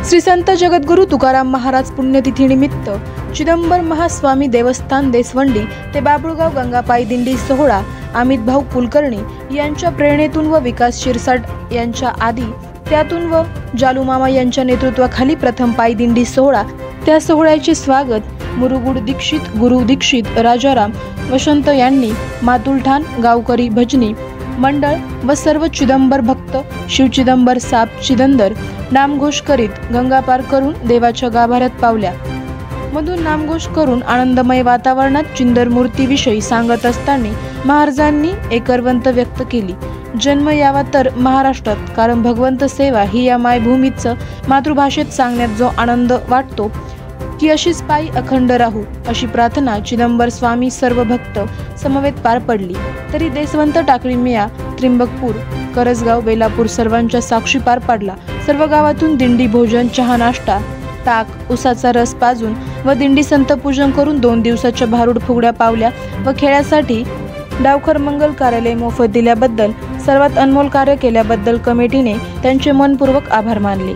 श्री संत जगद्गुरु तुकाराम महाराज पुण्यतिथीनिमित्त चिदंबर महास्वामी देवस्थान देसवंडी ते बाबुळगाव गंगापायी दिंडी सोहळा अमित भाऊ कुलकर्णी यांच्या प्रेरणेतून व विकास शिरसाट यांच्या आदी त्यातून व जालू मामा यांच्या नेतृत्वाखाली प्रथम पायी दिंडी सोहळा। त्या सोहळ्याचे स्वागत मुरुगुड दीक्षित, गुरु दीक्षित, राजाराम वसंत यांनी, मातुलठाण गावकरी भजनी मंडळ व सर्व चिदंबर भक्त शिवचिदंबर साप चिदंदर नामघोष करीत गंगा पार करून देवाच्या गाभाऱ्यात पावल्या। मधून नामघोष करून आनंदमय वातावरणात चिंदर मूर्तीविषयी सांगत असताना महाराजांनी एकरवंत व्यक्त केली। जन्म यावा तर महाराष्ट्रात, कारण भगवंत सेवा ही या मायभूमीचं मातृभाषेत सांगण्यात जो आनंद वाटतो की अशीच पायी अखंड राहू, अशी प्रार्थना चिदंबर स्वामी सर्व भक्त समवेत पार पडली। तरी देसवंत टाकळी मिया, त्रिंबकपूर, करसगाव, बेलापूर सर्वांच्या साक्षी पार पाडला। सर्व गावातून दिंडी भोजन, चहा, नाश्ता, ताक, उसाचा रस पाजून व दिंडी संत पूजन करून 2 दिवसाच्या भारूड फुगड्या पावल्या व खेळासाठी डावखर मंगल कार्यालय मोफत दिल्याबद्दल, सर्वात अनमोल कार्य केल्याबद्दल कमिटीने त्यांचे मनपूर्वक आभार मानले।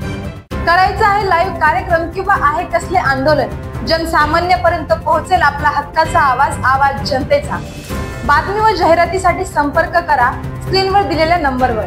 करायचं आहे लाईव्ह कार्यक्रम किंवा आहे कसले आंदोलन, जनसामान्यपर्यंत पोहोचेल आपला हक्काचा आवाज जनतेचा। बातमी व जाहिरातीसाठी संपर्क करा स्क्रीनवर दिलेल्या नंबरवर।